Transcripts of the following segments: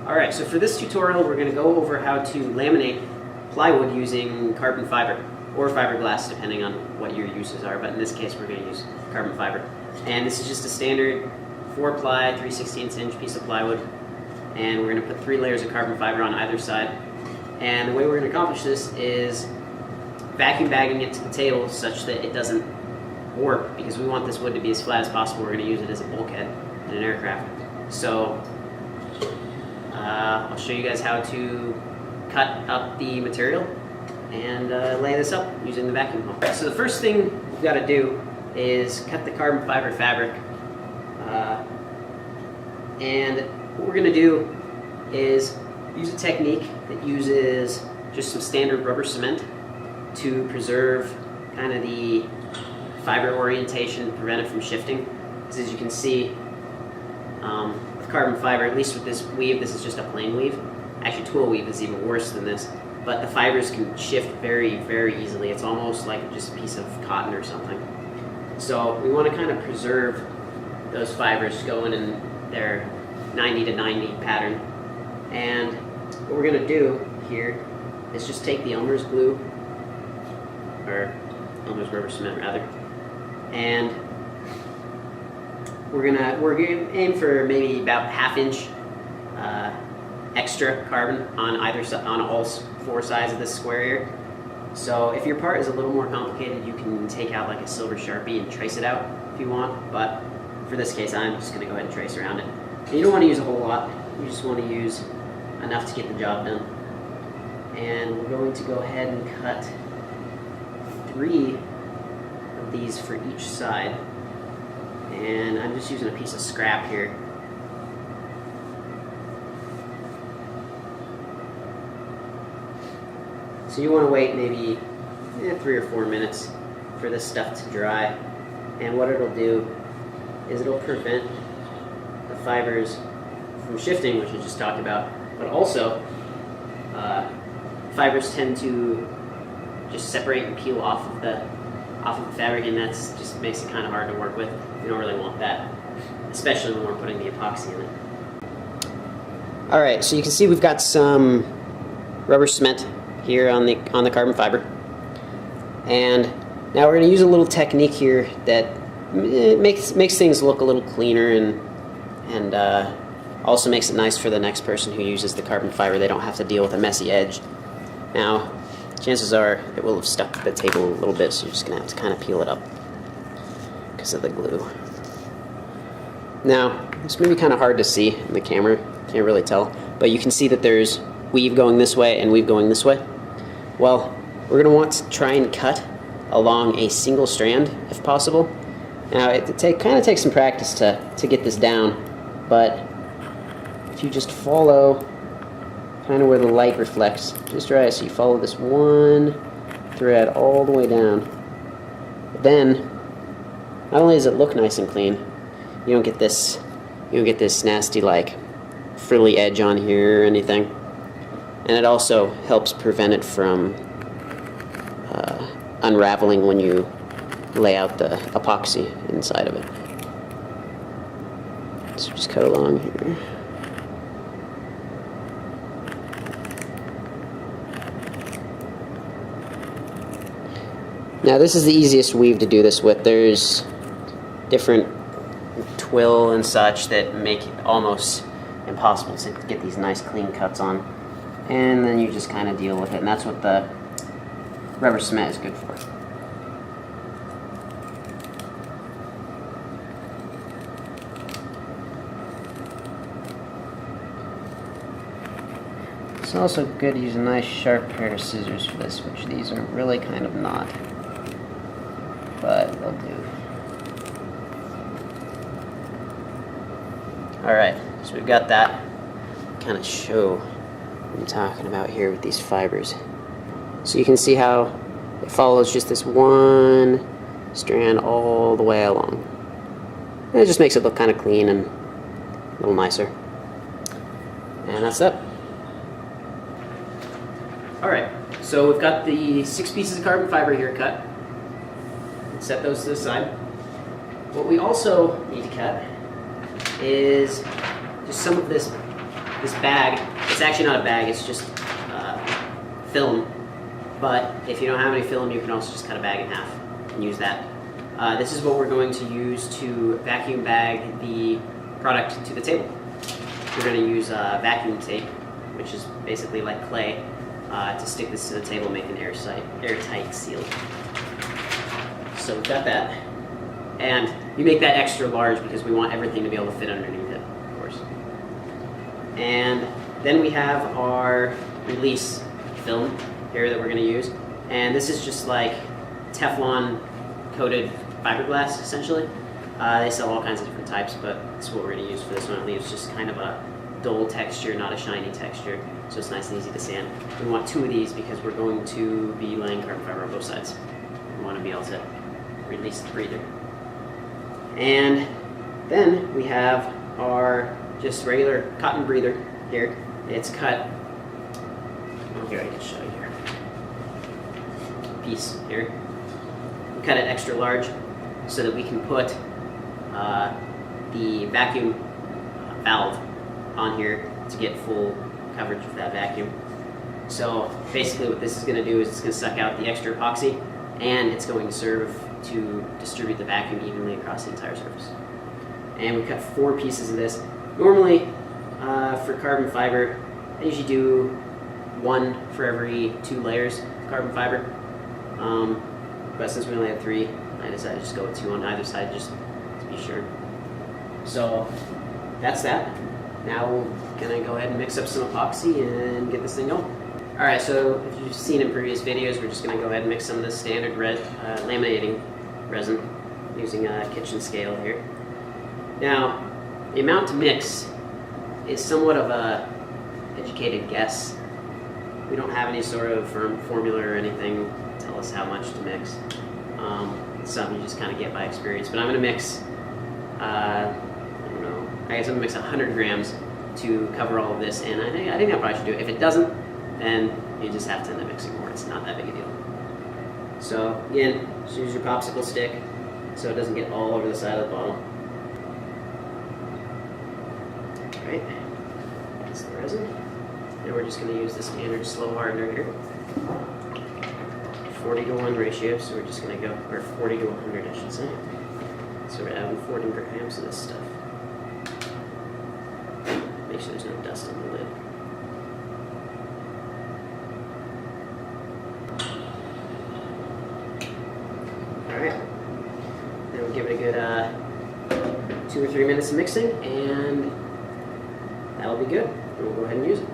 Alright, so for this tutorial we're going to go over how to laminate plywood using carbon fiber or fiberglass depending on what your uses are, but in this case we're going to use carbon fiber. And this is just a standard 4-ply 3/16 inch piece of plywood, and we're going to put 3 layers of carbon fiber on either side. And the way we're going to accomplish this is vacuum bagging it to the table such that it doesn't warp, because we want this wood to be as flat as possible. We're going to use it as a bulkhead in an aircraft. So I'll show you guys how to cut up the material and lay this up using the vacuum pump. So the first thing we've got to do is cut the carbon fiber fabric, and what we're going to do is use a technique that uses just some standard rubber cement to preserve kind of the fiber orientation, prevent it from shifting. Because as you can see, with carbon fiber, at least with this weave, this is just a plain weave. Actually, twill weave is even worse than this, but the fibers can shift very, very easily. It's almost like just a piece of cotton or something. So we want to kind of preserve those fibers going in their 90 to 90 pattern. And what we're going to do here is just take the Elmer's glue, or Elmer's rubber cement rather, and we're gonna aim for maybe about 1/2 inch extra carbon on on all 4 sides of this square here. So if your part is a little more complicated, you can take out like a silver Sharpie and trace it out if you want, but for this case I'm just going to go ahead and trace around it. And you don't want to use a whole lot, you just want to use enough to get the job done. And we're going to go ahead and cut 3 of these for each side. And I'm just using a piece of scrap here. So you want to wait maybe 3 or 4 minutes for this stuff to dry. And what it'll do is it'll prevent the fibers from shifting, which we just talked about, but also fibers tend to just separate and peel off of the fabric, and that just makes it kind of hard to work with. We don't really want that, especially when we're putting the epoxy in it. Alright, so you can see we've got some rubber cement here on the carbon fiber, and now we're going to use a little technique here that makes things look a little cleaner, and also makes it nice for the next person who uses the carbon fiber. They don't have to deal with a messy edge. Now, chances are it will have stuck to the table a little bit, so you're just going to have to kind of peel it up because of the glue. Now, this may be kind of hard to see in the camera, can't really tell, but you can see that there's weave going this way and weave going this way. Well, we're going to want to try and cut along a single strand if possible. Now, it kind of takes some practice to get this down, but if you just follow kind of where the light reflects just right, so you follow this one thread all the way down, then not only does it look nice and clean, you don't get this nasty like frilly edge on here or anything, and it also helps prevent it from unraveling when you lay out the epoxy inside of it. So just cut along here. Now this is the easiest weave to do this with. There's different twill and such that make it almost impossible to get these nice clean cuts on. And then you just kind of deal with it, and that's what the rubber cement is good for. It's also good to use a nice sharp pair of scissors for this, which these are really kind of not, but they'll do. Alright, so we've got that. Kind of show what I'm talking about here with these fibers. So you can see how it follows just this one strand all the way along. And it just makes it look kind of clean and a little nicer. And that's that. Alright, so we've got the 6 pieces of carbon fiber here cut. Let's set those to the side. What we also need to cut is just some of this this bag, it's actually not a bag, it's just film. But if you don't have any film, you can also just cut a bag in half and use that. This is what we're going to use to vacuum bag the product to the table. We're going to use vacuum tape, which is basically like clay, to stick this to the table, make an airtight seal. So we've got that. And you make that extra large because we want everything to be able to fit underneath it, of course. And then we have our release film here that we're going to use. And this is just like Teflon coated fiberglass, essentially. They sell all kinds of different types, but that's what we're going to use for this one. It leaves just kind of a dull texture, not a shiny texture, so it's nice and easy to sand. We want 2 of these because we're going to be laying carbon fiber on both sides. We want to be able to release the breather. And then we have our just regular cotton breather here. It's cut, oh, here I can show you here. Piece here. We cut it extra large so that we can put the vacuum valve on here to get full coverage of that vacuum. So basically what this is going to do is it's going to suck out the extra epoxy, and it's going to serve to distribute the vacuum evenly across the entire surface. And we cut 4 pieces of this. Normally for carbon fiber, I usually do 1 for every 2 layers of carbon fiber. But since we only have 3, I decided to just go with 2 on either side just to be sure. So that's that. Now we're gonna go ahead and mix up some epoxy and get this thing going. All right, so if you've seen in previous videos, we're just gonna go ahead and mix some of the standard laminating resin using a kitchen scale here. Now, the amount to mix is somewhat of a educated guess. We don't have any sort of firm formula or anything to tell us how much to mix. It's something you just kind of get by experience. But I'm gonna mix, I guess I'm gonna mix 100 grams to cover all of this, and I think I probably should do it. If it doesn't, then you just have to end up mixing more. It's not that big a deal. So again, just use your popsicle stick so it doesn't get all over the side of the bottle. Alright, that's the resin. And we're just going to use the standard slow hardener here. 40-to-1 ratio, so we're just going to go, or 40 to 100 I should say. So we're adding 40 grams of this stuff. Make sure there's no dust on the lid. Alright, then we'll give it a good 2 or 3 minutes of mixing, and that'll be good. We'll go ahead and use it.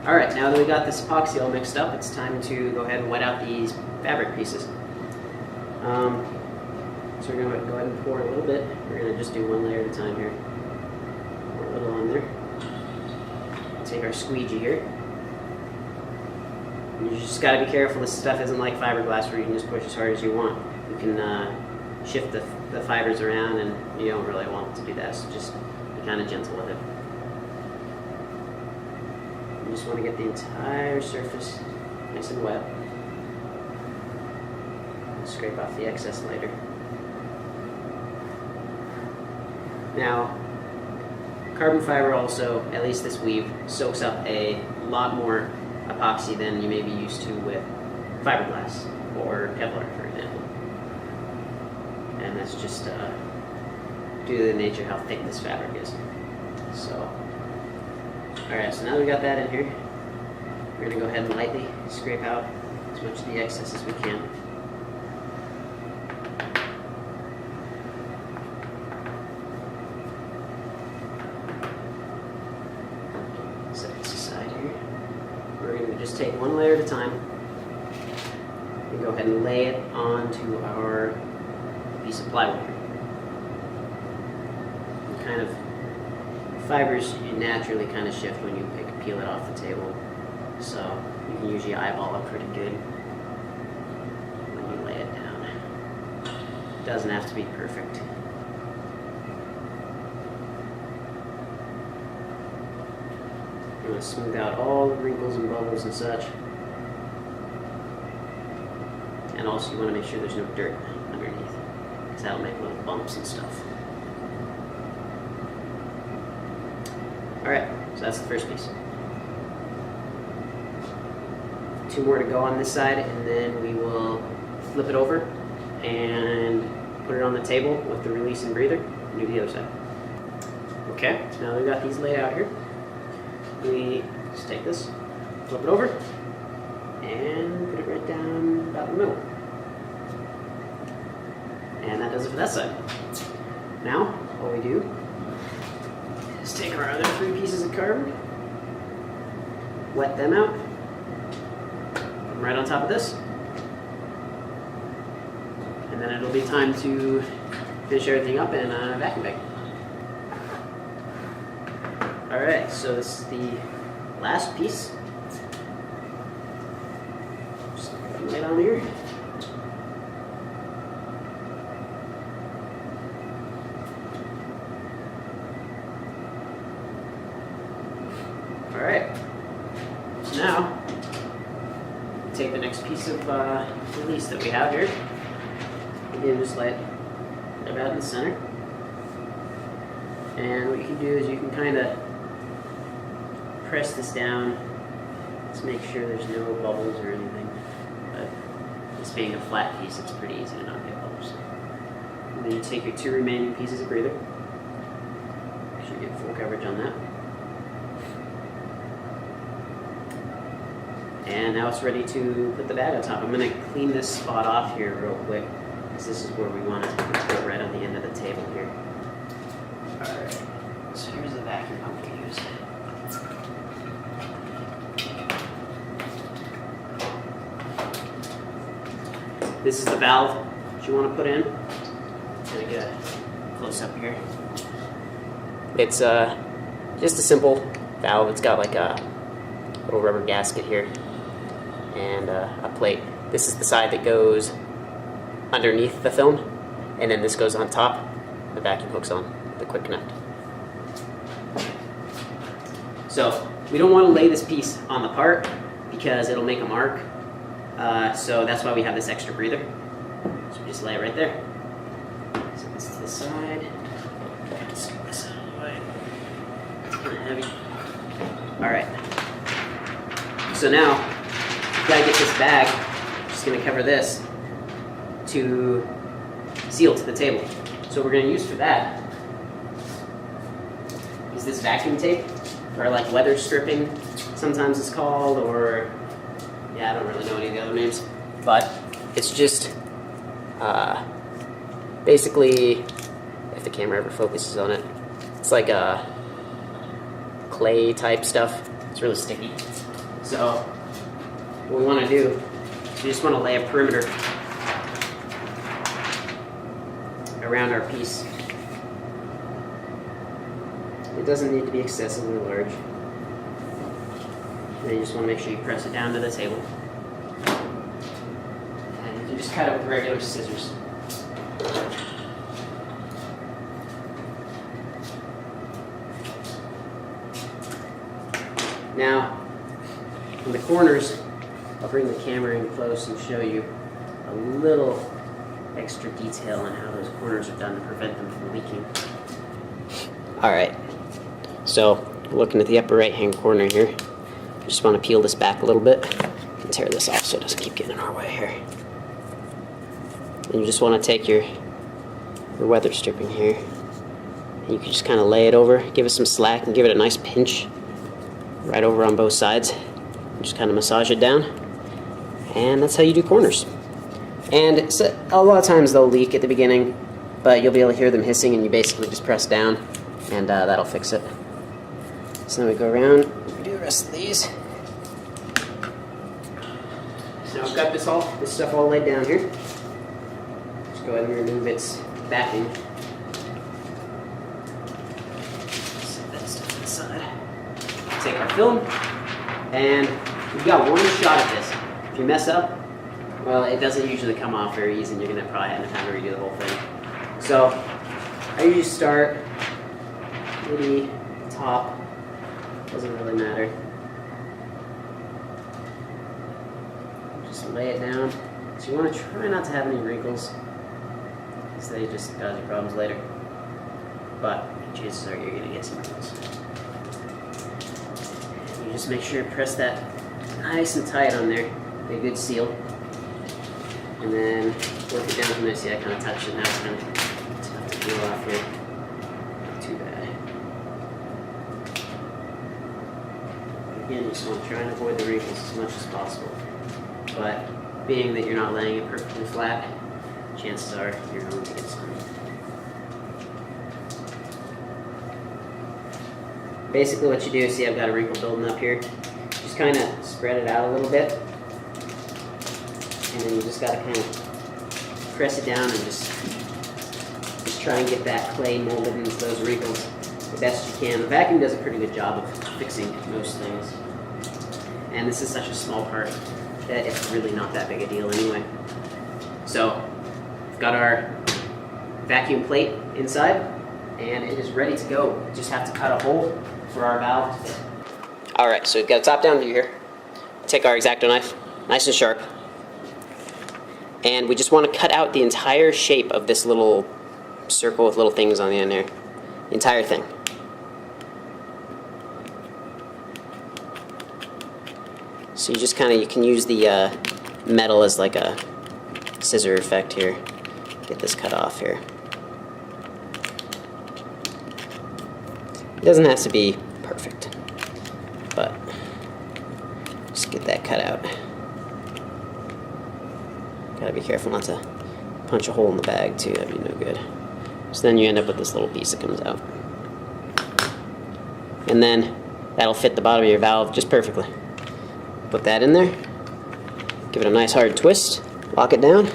Alright, now that we got this epoxy all mixed up, it's time to go ahead and wet out these fabric pieces. So we're going to go ahead and pour a little bit. We're going to just do 1 layer at a time here. Pour a little on there. Take our squeegee here. And you just got to be careful. This stuff isn't like fiberglass where you can just push as hard as you want. You can shift the fibers around, and you don't really want to do that, so just be kind of gentle with it. You just want to get the entire surface nice and wet. And scrape off the excess later. Now, carbon fiber also, at least this weave, soaks up a lot more epoxy than you may be used to with fiberglass or Kevlar, for example. And that's just due to the nature of how thick this fabric is. So, alright, so now that we got that in here, we're going to go ahead and lightly scrape out as much of the excess as we can. Set this aside here. We're going to just take 1 layer at a time and go ahead and lay it onto our piece of plywood here. And kind of fibers you naturally kind of shift when you peel it off the table, so you can usually eyeball it pretty good when you lay it down. It doesn't have to be perfect. You want to smooth out all the wrinkles and bubbles and such. And also you want to make sure there's no dirt underneath, because that'll make little bumps and stuff. Alright, So that's the first piece. 2 more to go on this side, and then we will flip it over and put it on the table with the release and breather and do the other side. Okay, now we've got these laid out here. We just take this, flip it over, and put it right down about the middle. And that does it for that side. Now, all we do is take our other 3 pieces of cardboard, wet them out, put them right on top of this, and then it'll be time to finish everything up in a vacuum bag. Alright, so this is the last piece. Just lay it on here. Alright, so now take the next piece of release that we have here. Again, just lay it about in the center. And what you can do is you can kind of press this down to make sure there's no bubbles or anything. But this being a flat piece, it's pretty easy to not get bubbles. And then you take your 2 remaining pieces of breather. Make sure you get full coverage on that. And now it's ready to put the bag on top. I'm going to clean this spot off here real quick, because this is where we want it to go, right on the end of the table here. Alright, so here's the vacuum pump we use. This is the valve that you want to put in. I'm going to get a close up here. It's just a simple valve. It's got like a little rubber gasket here and a plate. This is the side that goes underneath the film, and then this goes on top. The vacuum hooks on the quick connect. So we don't want to lay this piece on the part because it'll make a mark. So that's why we have this extra breather. So we just lay it right there. So this to the side. Let's get this out of the way. It's kind of heavy. Alright. So now, you gotta get this bag, just gonna cover this to seal to the table. So what we're gonna use for that is this vacuum tape, or like weather stripping, sometimes it's called, or yeah, I don't really know any of the other names, but it's just basically, if the camera ever focuses on it, it's like a clay type stuff. It's really sticky. So what we want to do is we just want to lay a perimeter around our piece. It doesn't need to be excessively large. And you just want to make sure you press it down to the table. And you can just cut it with regular scissors. Now, in the corners, I'll bring the camera in close and show you a little extra detail on how those corners are done to prevent them from leaking. Alright, so looking at the upper right hand corner here, you just want to peel this back a little bit and tear this off so it doesn't keep getting in our way here. And you just want to take your weather stripping here, and you can just kind of lay it over, give it some slack, and give it a nice pinch right over on both sides. Just kind of massage it down, and that's how you do corners. And so, a lot of times they'll leak at the beginning, but you'll be able to hear them hissing, and you basically just press down, and that'll fix it. So then we go around, we do the rest of these. So now I've got this stuff all laid down here. Just go ahead and remove its backing. Set that stuff to the side. Take our film, and we've got one shot at this. If you mess up, well, it doesn't usually come off very easy, and you're going to probably end up having to redo the whole thing. So I usually start maybe top, doesn't really matter. Just lay it down. So you want to try not to have any wrinkles, because they just cause you problems later. But chances are you're going to get some wrinkles. just make sure to press that nice and tight on there. Get a good seal. And then work it down from there. See, I kind of touched it. Now it's kind of tough to peel off here. Not too bad. Again, you just want to try and avoid the wrinkles as much as possible. But being that you're not laying it perfectly flat, chances are you're going to get some. Basically what you do, see I've got a wrinkle building up here. Just kind of spread it out a little bit. And then you just got to kind of press it down and just try and get that clay molded into those wrinkles the best you can. The vacuum does a pretty good job of fixing most things. And this is such a small part that it's really not that big a deal anyway. So, we've got our vacuum plate inside, and it is ready to go. We just have to cut a hole for our valve to fit. Alright, so we've got a top-down view here. Take our X-Acto knife, nice and sharp. And we just want to cut out the entire shape of this little circle with little things on the end there. The entire thing. So you just kind of, you can use the metal as like a scissor effect here. Get this cut off here. It doesn't have to be perfect, but just get that cut out. Gotta be careful not to punch a hole in the bag too, that'd be no good. So then you end up with this little piece that comes out. And then that'll fit the bottom of your valve just perfectly. Put that in there, give it a nice hard twist, lock it down.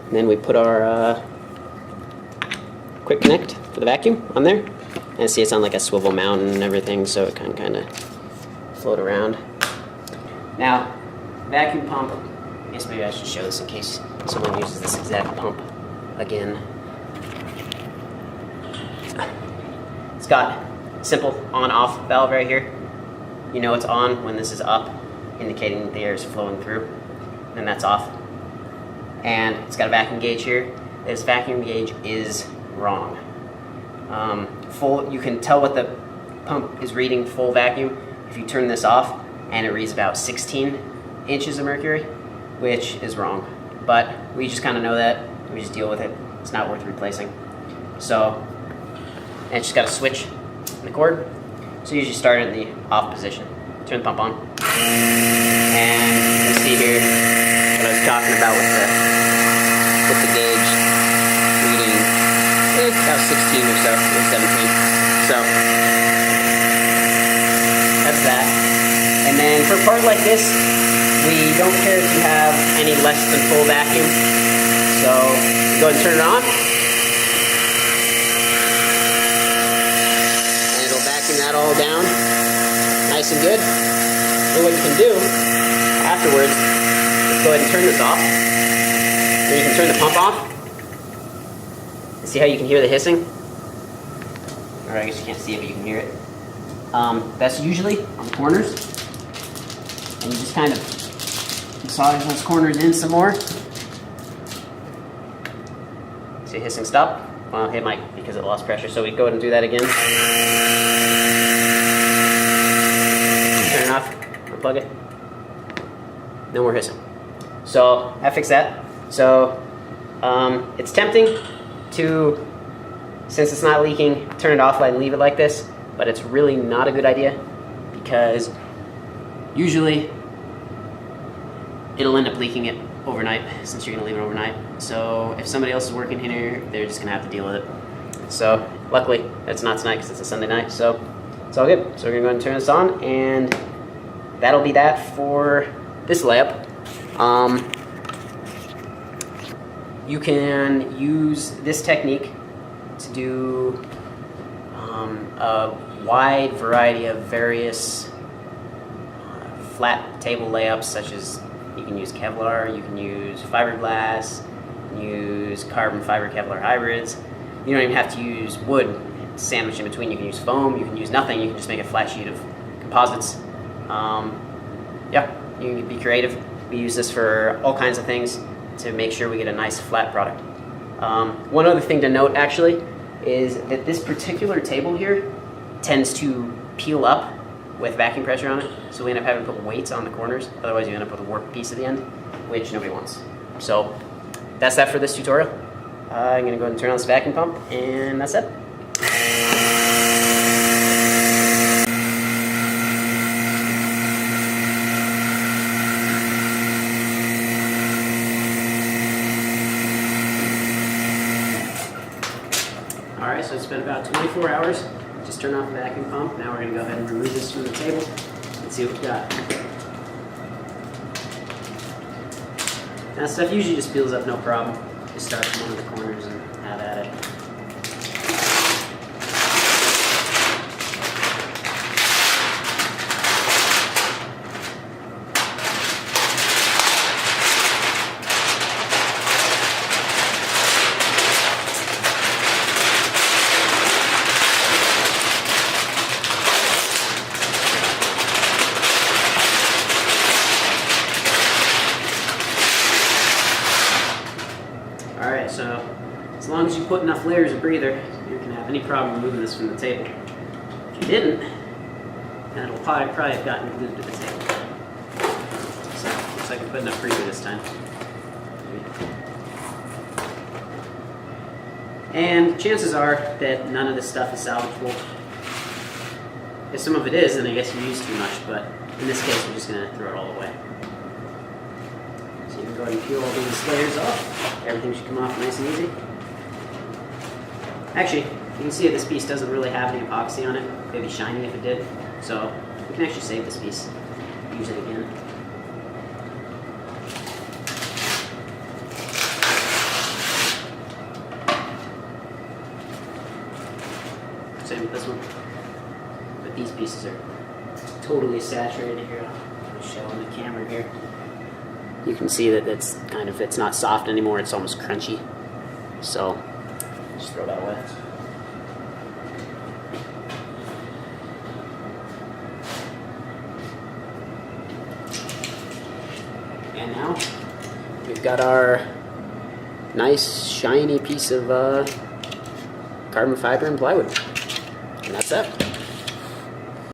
And then we put our quick connect for the vacuum on there. And see, it's on like a swivel mount and everything, so it can kind of float around. Now, vacuum pump, I guess maybe I should show this in case someone uses this exact pump again. It's got a simple on-off valve right here. You know it's on when this is up, indicating the air is flowing through. Then that's off. And it's got a vacuum gauge here. This vacuum gauge is wrong. Full, you can tell what the pump is reading full vacuum if you turn this off, and it reads about 16 inches of mercury, which is wrong. But we just kind of know that. We just deal with it. It's not worth replacing. So, and it's just got a switch in the cord. So you usually start it in the off position. Turn the pump on. And you see here what I was talking about with the gauge reading about 16 or so, or 17. So that's that. And then for a part like this, we don't care if you have any less than full vacuum. So go ahead and turn it on. That all down nice and good. So what you can do afterwards is go ahead and turn this off. Then you can turn the pump off. And see how you can hear the hissing? Or I guess you can't see it, but you can hear it. That's usually on the corners. And you just kind of massage those corners in some more. See hissing stop? Well, it might because it lost pressure, so we go ahead and do that again. Turn it off, unplug it. No more hissing. So I fixed that. So it's tempting to, since it's not leaking, turn it off and leave it like this, but it's really not a good idea because usually it'll end up leaking it overnight since you're gonna leave it overnight. So if somebody else is working here, they're just gonna have to deal with it. So luckily it's not tonight because it's a Sunday night, so it's all good. So we're gonna go ahead and turn this on, and that'll be that for this layup. You can use this technique to do a wide variety of various flat table layups, such as you can use Kevlar, you can use fiberglass, you can use carbon fiber Kevlar hybrids. You don't even have to use wood sandwiched in between. You can use foam, you can use nothing, you can just make a flat sheet of composites. Yeah, you can be creative. We use this for all kinds of things to make sure we get a nice flat product. One other thing to note actually is that this particular table here tends to peel up with vacuum pressure on it, so we end up having to put weights on the corners. Otherwise you end up with a warped piece at the end, which nobody wants. So that's that for this tutorial. I'm going to go ahead and turn on this vacuum pump, and that's it. Alright, so it's been about 24 hours. Just turn off the vacuum pump. Now we're going to go ahead and remove this from the table and see what we've got. Now stuff usually just peels up no problem. Just start from one of the corners and have at it. Alright, so as long as you put enough layers of breather, you're going to have any problem removing this from the table. If you didn't, then it'll probably have gotten glued to the table. So, looks like I put enough breather this time. And chances are that none of this stuff is salvageable. If some of it is, then I guess you used too much, but in this case, we're just going to throw it all away. So you can go ahead and peel all these layers off. Everything should come off nice and easy. Actually, you can see that this piece doesn't really have any epoxy on it. It'd be shiny if it did. So we can actually save this piece, use it again. Same with this one. But these pieces are totally saturated here. I'll show on the camera here. You can see that it's not soft anymore, it's almost crunchy. So just throw that away. And now we've got our nice shiny piece of carbon fiber and plywood. And that's it.